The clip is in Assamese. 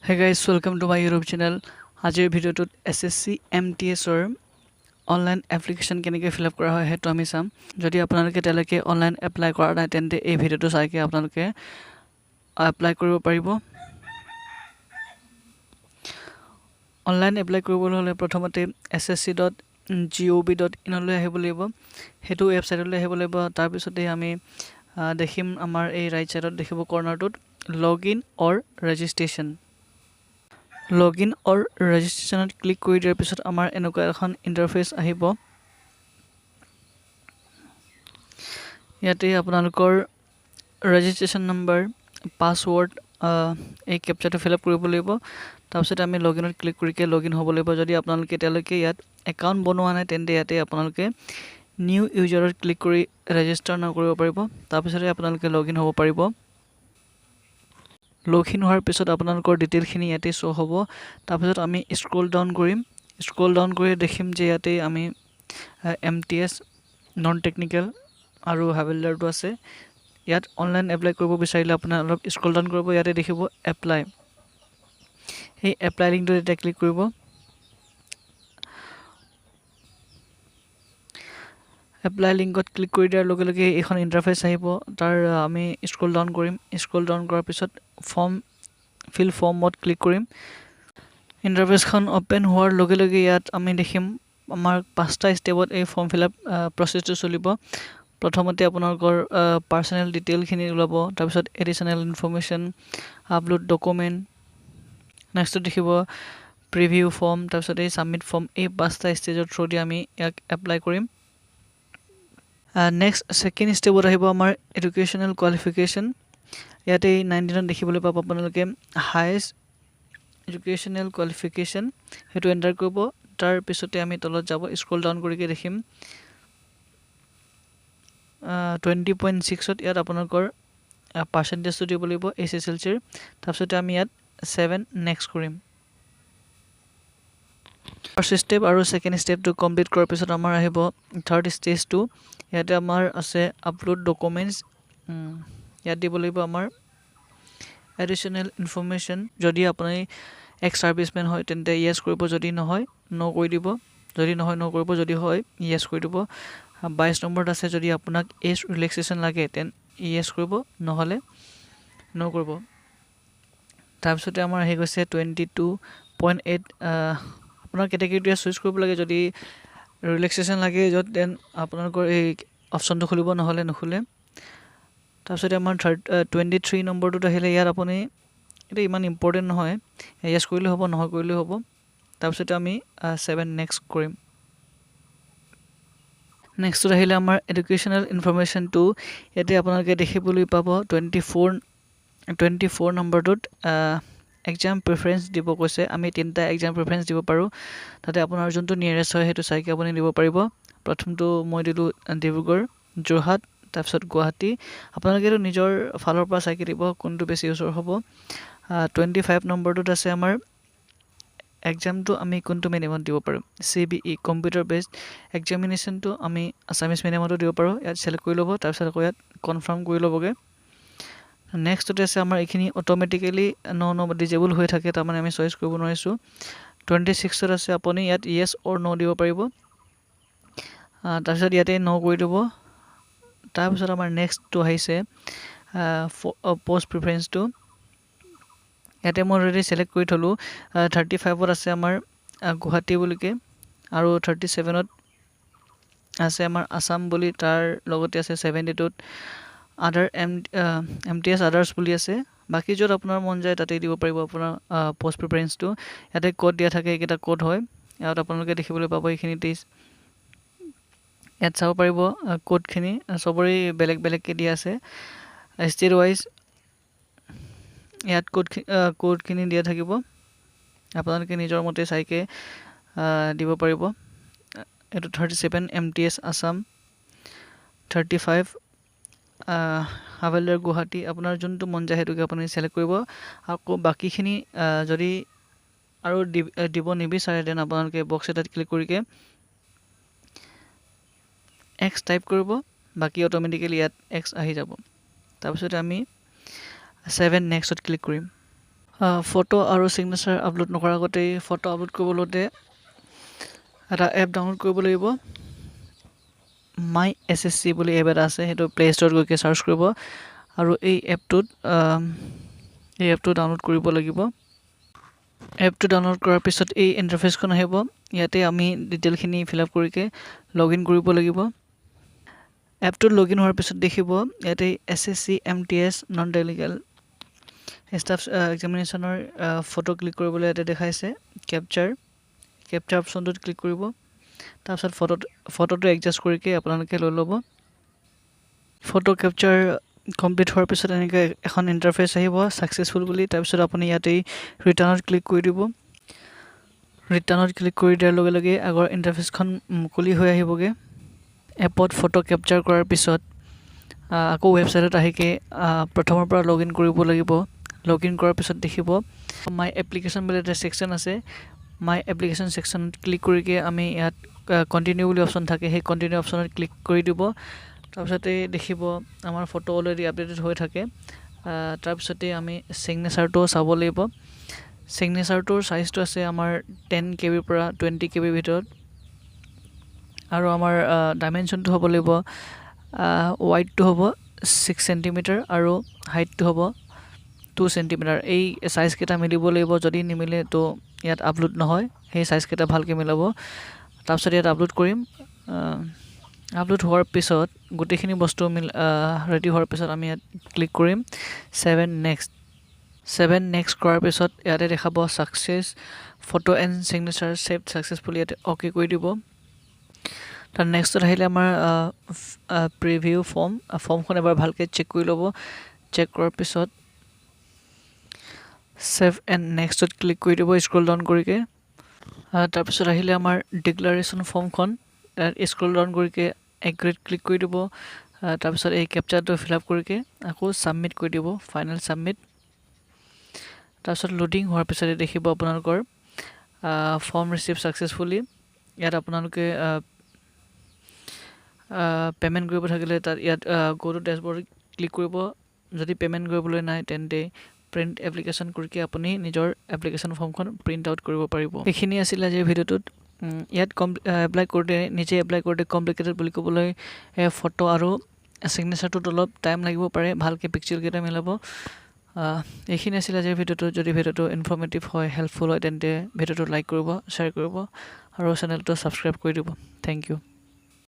Hey guys, welcome to my YouTube channel. আজিৰ ভিডিঅ'টোত SSC MTSৰ অনলাইন এপ্লিকেশ্যন কেনেকৈ ফিল আপ কৰা হয় সেইটো আমি চাম। যদি আপোনালোকে তেওঁলোকে অনলাইন এপ্লাই কৰা নাই তেন্তে এই ভিডিঅ'টো চাইকে আপোনালোকে এপ্লাই কৰিব পাৰিব। অনলাইন এপ্লাই কৰিবলৈ হ'লে প্ৰথমতে ssc.gov.in লৈ আহিব লাগিব। সেইটো ৱেবছাইটলৈ আহিব লাগিব। তাৰপিছতে আমি দেখিম আমাৰ এই ৰাইট সাইডত দেখিব কৰ্নাৰটোত লগইন অৰ ৰেজিষ্ট্ৰেশ্যন। লগইন অৰ ৰেজিষ্ট্ৰেশ্যনত ক্লিক কৰি দিয়াৰ পিছত আমাৰ এনেকুৱা এখন ইণ্টাৰফেচ আহিব। ইয়াতে আপোনালোকৰ ৰেজিষ্ট্ৰেশ্যন নম্বৰ, পাছৱৰ্ড এই কেপচাটো ফিল আপ কৰিব লাগিব। তাৰপিছত আমি লগইনত ক্লিক কৰিকে লগইন হ'ব লাগিব। যদি আপোনালোকে এতিয়ালৈকে ইয়াত একাউণ্ট বনোৱা নাই তেন্তে ইয়াতে আপোনালোকে নিউ ইউজাৰত ক্লিক কৰি ৰেজিষ্টাৰ নাও কৰিব পাৰিব। তাৰপিছতে আপোনালোকে লগইন হ'ব পাৰিব। লগইন হোৱাৰ পিছত আপোনালোকৰ ডিটেইলখিনি ইয়াতে শ্ব' হ'ব। তাৰপিছত আমি স্ক্ৰল ডাউন কৰিম। স্ক্ৰল ডাউন কৰি দেখিম যে ইয়াতে আমি MTS নন টেকনিকেল আৰু হাবিলদাৰটো আছে। ইয়াত অনলাইন এপ্লাই কৰিব বিচাৰিলে আপোনাৰ অলপ স্ক্ৰল ডাউন কৰিব। ইয়াতে দেখিব এপ্লাই, সেই এপ্লাই লিংকটোত এতিয়া ক্লিক কৰিব। এপ্লাই লিংকত ক্লিক কৰি দিয়াৰ লগে লগে এইখন ইণ্টাৰফেচ আহিব। তাৰ আমি স্ক্ৰল ডাউন কৰিম। স্ক্ৰল ডাউন কৰাৰ পিছত ফিল ফৰ্মত ক্লিক কৰিম। ইণ্টাৰফেচখন অ'পেন হোৱাৰ লগে লগে ইয়াত আমি দেখিম আমাৰ 5টা ষ্টেপত এই ফৰ্ম ফিল আপ প্ৰচেছটো চলিব। প্ৰথমতে আপোনালোকৰ পাৰ্চনেল ডিটেইলখিনি ওলাব। তাৰপিছত এডিশ্যনেল ইনফৰ্মেশ্যন, আপলোড ডকুমেণ্ট, নেক্সটত দেখিব প্ৰিভিউ ফৰ্ম, তাৰপিছত এই ছাবমিট ফৰ্ম। এই 5টা ষ্টেজৰ থ্ৰুদি আমি ইয়াক এপ্লাই কৰিম। নেক্সট ছেকেণ্ড ষ্টেপত আহিব আমাৰ এডুকেশ্যনেল কোৱালিফিকেশ্যন। ইয়াতে 19ত দেখিবলৈ পাব আপোনালোকে হায়েষ্ট এডুকেশ্যনেল কোৱালিফিকেশ্যন, সেইটো এণ্টাৰ কৰিব। তাৰপিছতে আমি তলত যাব, স্ক্ৰল ডাউন কৰিকে দেখিম 20.6ত ইয়াত আপোনালোকৰ পাৰ্চেণ্টেজটো দিব লাগিব SSLCৰ। তাৰপিছতে আমি ইয়াত 7 নেক্সট কৰিম। ফাৰ্ষ্ট ষ্টেপ আৰু ছেকেণ্ড ষ্টেপটো কমপ্লিট কৰাৰ পিছত আমাৰ আহিব থাৰ্ড ষ্টেজটো। ইয়াতে আমাৰ আছে আপলোড ডকুমেণ্টছ। ইয়াত দিব লাগিব আমাৰ এডিশ্যনেল ইনফৰ্মেশ্যন। যদি আপুনি এক্স ছাৰ্ভিচমেন হয় তেন্তে য়েছ কৰিব, যদি নহয় ন' কৰি দিব। যদি নহয় ন' কৰিব, যদি হয় য়েছ কৰি দিব। 22 নম্বৰত আছে যদি আপোনাক এজ ৰিলেক্সেশ্যন লাগে তেন য়েছ কৰিব, নহ'লে ন' কৰিব। তাৰপিছতে আমাৰ আহি গৈছে 22.8। আপোনাৰ কেটেগৰীটোৱে চুজ কৰিব লাগে। যদি ৰিলেক্সেশ্যন লাগে য'ত দেন আপোনালোকৰ এই অপশ্যনটো খুলিব, নহ'লে নুখুলে। তাৰপিছতে আমাৰ 23 নম্বৰটোত আহিলে ইয়াত আপুনি এইটো ইমান ইম্পৰ্টেণ্ট নহয়, য়েছ কৰিলেও হ'ব, নহয় কৰিলেও হ'ব। তাৰপিছতে আমি 7 নেক্সট কৰিম। নেক্সটত আহিলে আমাৰ এডুকেশ্যনেল ইনফৰ্মেশ্যনটো। ইয়াতে আপোনালোকে দেখিবলৈ পাব 24 নম্বৰটোত এক্সাম প্ৰিফাৰেঞ্চ দিব কৈছে। আমি 3টা এক্সাম প্ৰিফাৰেঞ্চ দিব পাৰোঁ। তাতে আপোনাৰ যোনটো নিয়েৰেষ্ট হয় সেইটো চাইকে আপুনি দিব পাৰিব। প্ৰথমটো মই দিলোঁ ডিব্ৰুগড়, যোৰহাট, তাৰপিছত গুৱাহাটী। আপোনালোকেতো নিজৰ ফালৰ পৰা চাইকে দিব কোনটো বেছি ওচৰ হ'ব। 25 নম্বৰটোত আছে আমাৰ এক্সামটো আমি কোনটো মিডিয়ামত দিব পাৰোঁ। CBE কম্পিউটাৰ বেছড এক্সামিনেশ্যনটো আমি আছামিছ মিডিয়ামতো দিব পাৰোঁ। ইয়াত ছিলেক্ট কৰি ল'ব। তাৰপিছত আকৌ ইয়াত কনফাৰ্ম কৰি ল'বগৈ। নেক্সটতে আছে আমাৰ এইখিনি অট'মেটিকেলি ন' ডিজেবল হৈ থাকে, তাৰমানে আমি চইচ কৰিব নোৱাৰিছোঁ। 26ত আছে আপুনি ইয়াত য়েছ অৰ ন' দিব পাৰিব। তাৰপিছত ইয়াতে ন' কৰি দিব। তাৰপিছত আমাৰ নেক্সটটো আহিছে পষ্ট প্ৰিফাৰেঞ্চটো। ইয়াতে মই অলৰেডি ছিলেক্ট কৰি থ'লোঁ। 35ত আছে আমাৰ গুৱাহাটী বুলিকে, আৰু 37ত আছে আমাৰ আছাম বুলি, তাৰ লগতে আছে 72ত আদাৰ MTS আদাৰ্ছ বুলি আছে। বাকী য'ত আপোনাৰ মন যায় তাতেই দিব পাৰিব আপোনাৰ পষ্ট প্ৰিফাৰেঞ্চটো। ইয়াতে ক'ড দিয়া থাকে, এইকেইটা ক'ড হয়। ইয়াত আপোনালোকে দেখিবলৈ পাব এইখিনিতে। ইয়াত চাব পাৰিব ক'ডখিনি চবৰে বেলেগ বেলেগকৈ দিয়া আছে ষ্টেট ৱাইজ। ইয়াত ক'ডখিনি দিয়া থাকিব, আপোনালোকে নিজৰ মতে চাইকে দিব পাৰিব। এইটো 37 MTS আছাম, 35 হাবিলদাৰ গুৱাহাটী। আপোনাৰ যোনটো মন যায় সেইটোকে আপুনি ছিলেক্ট কৰিব। আকৌ বাকীখিনি যদি আৰু দিব নিবিচাৰে দেন আপোনালোকে বক্স এটাত ক্লিক কৰিকে এক্স টাইপ কৰিব। বাকী অট'মেটিকেলি ইয়াত এক্স আহি যাব। তাৰপিছতে আমি 7 নেক্সটত ক্লিক কৰিম। ফটো আৰু ছিগনেচাৰ আপলোড নকৰাৰ আগতেই ফটো আপলোড কৰিবলৈ এটা এপ ডাউনলোড কৰিব লাগিব। মাই SSC বুলি এপ এটা আছে, সেইটো প্লে ষ্ট'ৰত গৈকে চাৰ্চ কৰিব আৰু এই এপটো ডাউনলোড কৰিব লাগিব। এপটো ডাউনলোড কৰাৰ পিছত এই ইণ্টাৰফেচখন আহিব। ইয়াতে আমি ডিটেইলখিনি ফিল আপ কৰিকে লগ ইন কৰিব লাগিব। এপটোত লগ ইন হোৱাৰ পিছত দেখিব ইয়াতে SSC MTS non technical staff এক্সামিনেশ্যনৰ ফটো ক্লিক কৰিবলৈ ইয়াতে দেখাইছে কেপচাৰ অপশ্যনটোত ক্লিক কৰিব। তাৰপিছত ফটোটো এডজাষ্ট কৰিকে আপোনালোকে লৈ ল'ব। ফটো কেপচাৰ কমপ্লিট হোৱাৰ পিছত এনেকৈ এখন ইণ্টাৰফেচ আহিব ছাকচেছফুল বুলি। তাৰপিছত আপুনি ইয়াতেই ৰিটাৰ্ণত ক্লিক কৰি দিব। ৰিটাৰ্ণত ক্লিক কৰি দিয়াৰ লগে লগে আগৰ ইণ্টাৰফেচখন মুকলি হৈ আহিবগৈ। এপত ফটো কেপচাৰ কৰাৰ পিছত আকৌ ৱেবছাইটত আহিকে প্ৰথমৰ পৰা লগ ইন কৰিব লাগিব। লগ ইন কৰাৰ পিছত দেখিব মাই এপ্লিকেশ্যন বুলি এটা ছেকশ্যন আছে। মাই এপ্লিকেশ্যন ছেকশ্যনত ক্লিক কৰিকে আমি ইয়াত কণ্টিনিউ বুলি অপশ্যন থাকে, সেই কণ্টিনিউ অপশ্যনত ক্লিক কৰি দিব। তাৰপিছতে দেখিব আমাৰ ফটো অলৰেডি আপডেটেড হৈ থাকে। তাৰপিছতে আমি ছিগনেচাৰটো চাব লাগিব। ছিগনেচাৰটোৰ চাইজটো আছে আমাৰ 10 KB পৰা 20 KB ভিতৰত আৰু আমাৰ ডাইমেনশ্যনটো হ'ব লাগিব ৱাইডটো হ'ব 6 চেণ্টিমিটাৰ আৰু হাইটটো হ'ব 2 চেণ্টিমিটাৰ। এই চাইজকেইটা মিলিব লাগিব, যদি নিমিলে তো ইয়াত আপলোড নহয়। সেই চাইজকেইটা ভালকৈ মিলাব। তাৰপিছত ইয়াত আপলোড কৰিম। আপলোড হোৱাৰ পিছত গোটেইখিনি বস্তু ৰেডি হোৱাৰ পিছত আমি ইয়াত ক্লিক কৰিম 7 নেক্সট কৰাৰ পিছত ইয়াতে দেখাব success photo and signature save successfully, ইয়াতে অ'কে কৰি দিব। তাৰ নেক্সটত আহিলে আমাৰ প্ৰিভিউ ফৰ্মখন এবাৰ ভালকৈ চেক কৰি ল'ব। চেক কৰাৰ পিছত ছেভ এণ্ড নেক্সটত ক্লিক কৰি দিব স্ক্ৰল ডাউন কৰিকে। তাৰপিছত আহিলে আমাৰ ডিক্লাৰেশ্যন ফৰ্মখন, তাত স্ক্ৰল ডাউন কৰিকে এগ্ৰীত ক্লিক কৰি দিব। তাৰপিছত এই কেপচাৰটো ফিল আপ কৰিকে আকৌ ছাবমিট কৰি দিব, ফাইনেল ছাবমিট। তাৰপিছত লোডিং হোৱাৰ পিছতে দেখিব আপোনালোকৰ ফৰ্ম ৰিচিভ ছাকচেছফুলি। ইয়াত আপোনালোকে পে'মেণ্ট কৰিব থাকিলে তাত ইয়াত গো টু ডেছবৰ্ড ক্লিক কৰিব। যদি পে'মেণ্ট কৰিবলৈ নাই তেন্তে প্ৰিণ্ট এপ্লিকেশ্যন কৰিকে আপুনি নিজৰ এপ্লিকেশ্যন ফৰ্মখন প্ৰিণ্ট আউট কৰিব পাৰিব। এইখিনি আছিল আজিৰ ভিডিঅ'টোত। ইয়াত নিজে এপ্লাই কৰোঁতে কমপ্লিকেটেড বুলি ক'বলৈ ফটো আৰু ছিগনেচাৰটোত অলপ টাইম লাগিব পাৰে, ভালকৈ পিক্সেলকেইটা মিলাব। এইখিনি আছিল আজিৰ ভিডিঅ'টো। যদি ভিডিঅ'টো ইনফৰ্মেটিভ হয়, হেল্পফুল হয়, তেন্তে ভিডিঅ'টো লাইক কৰিব, শ্বেয়াৰ কৰিব আৰু চেনেলটো ছাবস্ক্ৰাইব কৰি দিব। Thank U.